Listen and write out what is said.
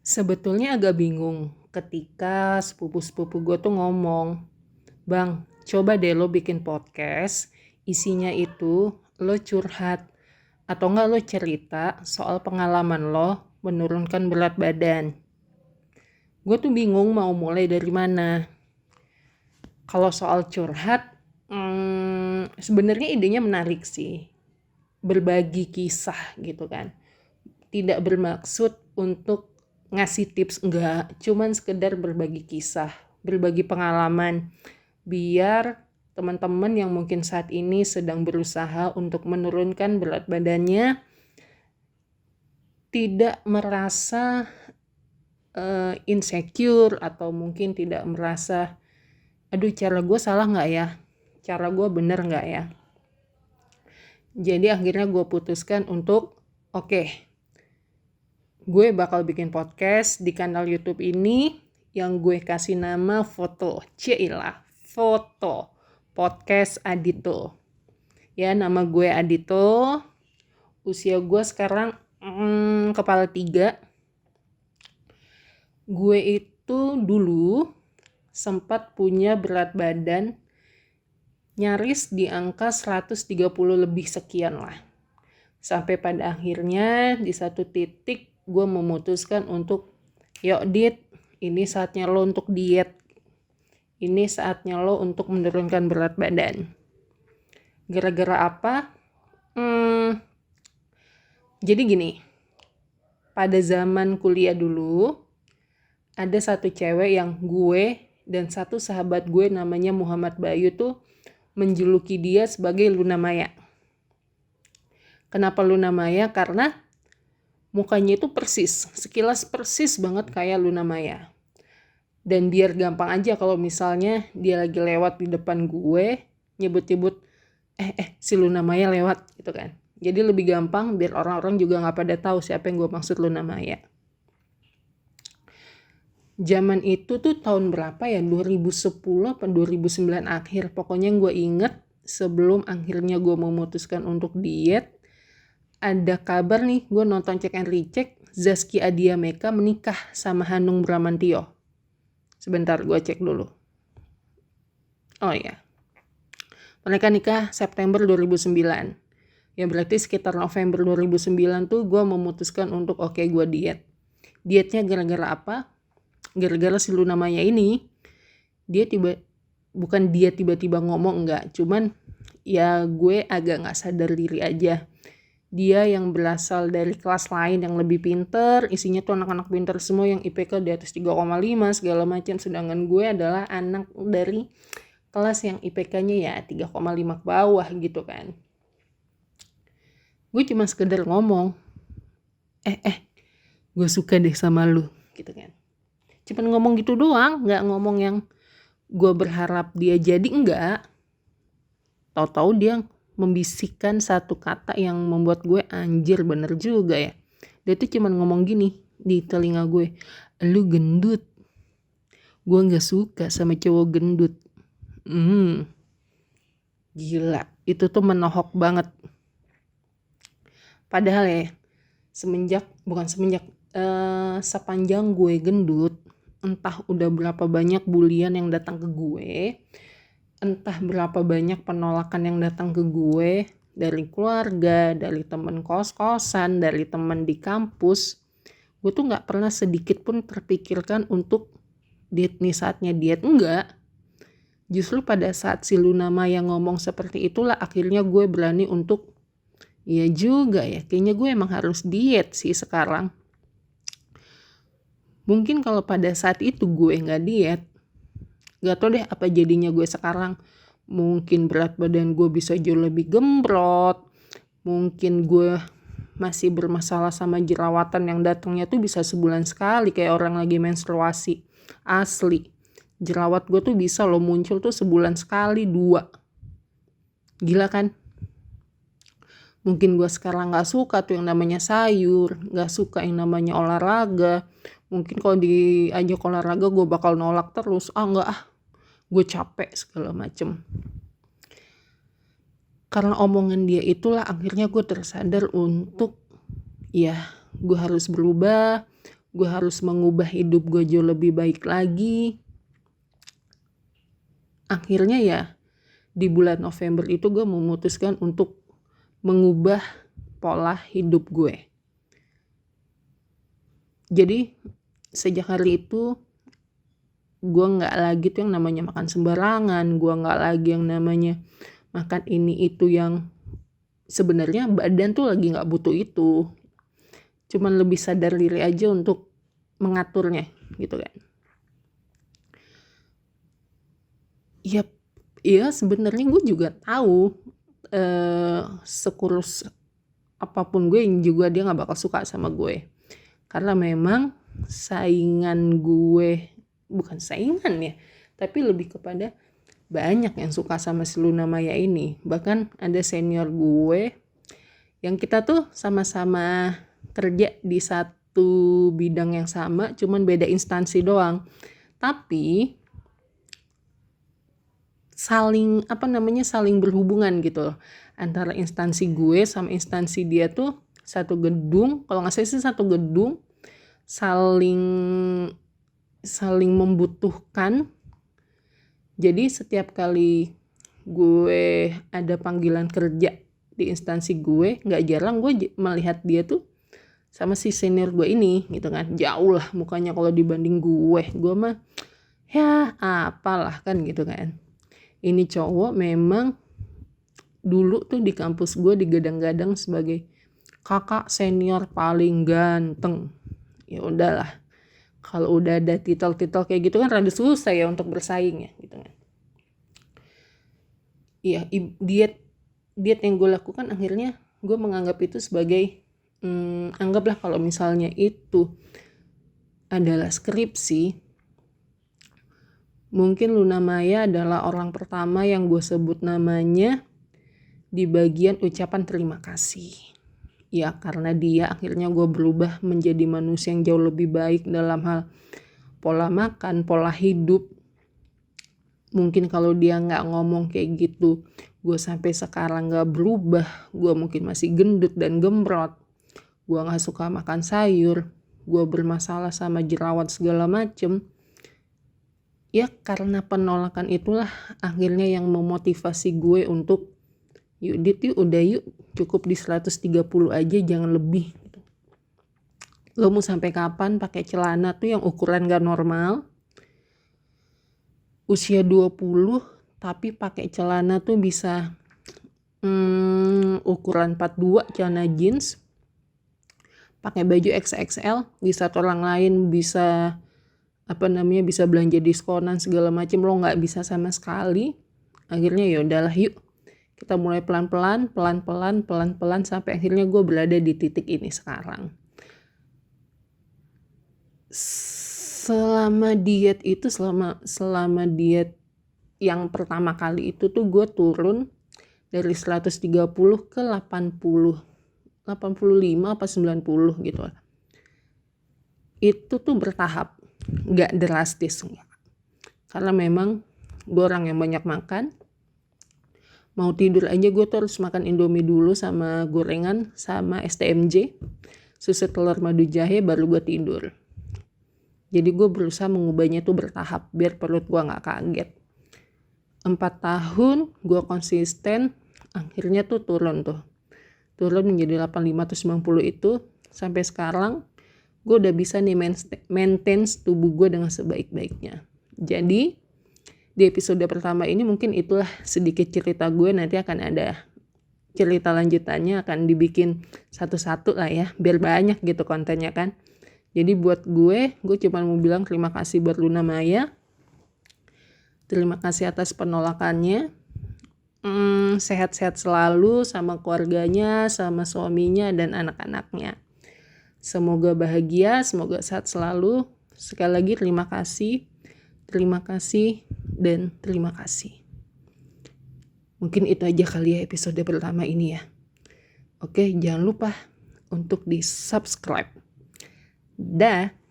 Sebetulnya agak bingung ketika sepupu-sepupu gue tuh ngomong, "Bang, coba deh lo bikin podcast, isinya itu lo curhat atau enggak lo cerita soal pengalaman lo menurunkan berat badan." Gue tuh bingung mau mulai dari mana. Kalau soal curhat, sebenarnya idenya menarik sih. Berbagi kisah gitu kan. Tidak bermaksud untuk ngasih tips, enggak, cuman sekedar berbagi kisah, berbagi pengalaman, biar teman-teman yang mungkin saat ini sedang berusaha untuk menurunkan berat badannya tidak merasa insecure atau mungkin tidak merasa, aduh cara gue salah nggak ya, cara gue bener nggak ya. Jadi akhirnya gue putuskan untuk oke, gue bakal bikin podcast di kanal YouTube ini yang gue kasih nama Foto. Cilah, Foto. Podcast Adito. Ya, nama gue Adito. Usia gue sekarang kepala 3. Gue itu dulu sempat punya berat badan nyaris di angka 130 lebih sekian lah. Sampai pada akhirnya di satu titik gue memutuskan untuk, yuk Dit, ini saatnya lo untuk diet. Ini saatnya lo untuk menurunkan berat badan. Gara-gara apa? Jadi gini, pada zaman kuliah dulu, ada satu cewek yang gue dan satu sahabat gue namanya Muhammad Bayu tuh menjuluki dia sebagai Luna Maya. Kenapa Luna Maya? Karena mukanya itu persis, sekilas persis banget kayak Luna Maya. Dan biar gampang aja kalau misalnya dia lagi lewat di depan gue, nyebut-nyebut, si Luna Maya lewat gitu kan. Jadi lebih gampang biar orang-orang juga gak pada tahu siapa yang gue maksud Luna Maya. Zaman itu tuh tahun berapa ya, 2010 atau 2009 akhir. Pokoknya gue inget sebelum akhirnya gue memutuskan untuk diet, ada kabar nih, gue nonton Check and Recheck, Zaskia Adia Meka menikah sama Hanung Bramantyo. Sebentar, gue cek dulu. Oh iya, mereka nikah September 2009. Ya berarti sekitar November 2009 tuh gue memutuskan untuk oke, gue diet. Dietnya gara-gara apa? Gara-gara si Luna Maya ini, bukan dia tiba-tiba ngomong, enggak. Cuman ya gue agak gak sadar diri aja. Dia yang berasal dari kelas lain yang lebih pinter, isinya tuh anak-anak pinter semua yang IPK di atas 3,5 segala macam, sedangkan gue adalah anak dari kelas yang IPK-nya ya 3,5 ke bawah gitu kan. Gue cuma sekedar ngomong, gue suka deh sama lu gitu kan. Cuma ngomong gitu doang, gak ngomong yang gue berharap dia jadi, enggak. Tahu-tahu dia membisikkan satu kata yang membuat gue anjir, bener juga ya. Dia tuh cuma ngomong gini di telinga gue, lu gendut. Gue gak suka sama cowok gendut. Gila, itu tuh menohok banget. Padahal ya, sepanjang gue gendut, entah udah berapa banyak bulian yang datang ke gue, entah berapa banyak penolakan yang datang ke gue dari keluarga, dari temen kos-kosan, dari temen di kampus. Gue tuh gak pernah sedikit pun terpikirkan untuk diet nih, saatnya diet. Enggak. Justru pada saat si Luna Maya ngomong seperti itulah akhirnya gue berani untuk, ya juga ya, kayaknya gue emang harus diet sih sekarang. Mungkin kalau pada saat itu gue gak diet, gak tau deh apa jadinya gue sekarang. Mungkin berat badan gue bisa jauh lebih gembrot. Mungkin gue masih bermasalah sama jerawatan yang datangnya tuh bisa sebulan sekali kayak orang lagi menstruasi. Asli, jerawat gue tuh bisa loh muncul tuh sebulan sekali 2. Gila kan? Mungkin gue sekarang gak suka tuh yang namanya sayur, gak suka yang namanya olahraga. Mungkin kalau diajak olahraga gue bakal nolak terus. Enggak gue capek segala macem. Karena omongan dia itulah akhirnya gue tersadar untuk, ya gue harus berubah. gue harus mengubah hidup gue jauh lebih baik lagi. Akhirnya ya di bulan November itu gue memutuskan untuk mengubah pola hidup gue. Jadi sejak hari itu gue gak lagi tuh yang namanya makan sembarangan, gue gak lagi yang namanya makan ini itu yang sebenarnya badan tuh lagi gak butuh itu. Cuman lebih sadar diri aja untuk mengaturnya gitu kan. Iya sebenarnya gue juga tahu sekurus apapun gue juga dia gak bakal suka sama gue. Karena memang saingan gue, bukan saingan ya, tapi lebih kepada banyak yang suka sama si Luna Maya ini. Bahkan ada senior gue yang kita tuh sama-sama kerja di satu bidang yang sama, cuman beda instansi doang. Tapi saling berhubungan gitu loh. Antara instansi gue sama instansi dia tuh satu gedung, kalau nggak salah sih satu gedung, saling membutuhkan. Jadi setiap kali gue ada panggilan kerja di instansi gue, nggak jarang gue melihat dia tuh sama si senior gue ini gitu kan. Jauh lah mukanya kalau dibanding gue mah ya apalah kan gitu kan. Ini cowok memang dulu tuh di kampus gue digadang-gadang sebagai kakak senior paling ganteng. Ya udahlah, kalau udah ada titel-titel kayak gitu kan rada susah ya untuk bersaing ya gitu kan. Iya, diet yang gue lakukan akhirnya gue menganggap itu sebagai anggaplah kalau misalnya itu adalah skripsi, mungkin Luna Maya adalah orang pertama yang gue sebut namanya di bagian ucapan terima kasih. Ya karena dia akhirnya gue berubah menjadi manusia yang jauh lebih baik dalam hal pola makan, pola hidup. Mungkin kalau dia gak ngomong kayak gitu, gue sampai sekarang gak berubah. Gue mungkin masih gendut dan gemrot. Gue gak suka makan sayur. Gue bermasalah sama jerawat segala macem. Ya karena penolakan itulah akhirnya yang memotivasi gue untuk yuk Dit yuk udah yuk cukup di 130 aja jangan lebih. Lo mau sampai kapan pakai celana tuh yang ukuran gak normal? Usia 20 tapi pakai celana tuh bisa ukuran 42 celana jeans. Pakai baju XXL, di saat orang lain bisa bisa belanja diskonan segala macam, lo nggak bisa sama sekali. Akhirnya ya udahlah yuk kita mulai pelan-pelan sampai akhirnya gue berada di titik ini sekarang. Selama diet diet yang pertama kali itu tuh gue turun dari 130 ke 85 apa 90 gitu. Itu tuh bertahap, gak drastis. Karena memang gue orang yang banyak makan. Mau tidur aja gue tuh harus makan Indomie dulu sama gorengan sama STMJ, susu telur madu jahe, baru gue tidur. Jadi gue berusaha mengubahnya tuh bertahap biar perut gue gak kaget. 4 tahun gue konsisten, akhirnya tuh turun menjadi 85 atau 90 itu. Sampai sekarang gue udah bisa nih maintain tubuh gue dengan sebaik-baiknya. Jadi di episode pertama ini mungkin itulah sedikit cerita gue. Nanti akan ada cerita lanjutannya, akan dibikin satu-satu lah ya, biar banyak gitu kontennya kan. Jadi buat gue cuma mau bilang terima kasih buat Luna Maya. Terima kasih atas penolakannya. Sehat-sehat selalu sama keluarganya, sama suaminya dan anak-anaknya. Semoga bahagia, semoga sehat selalu. Sekali lagi terima kasih dan terima kasih. Mungkin itu aja kali ya episode pertama ini ya. Oke, jangan lupa untuk di subscribe. Dah.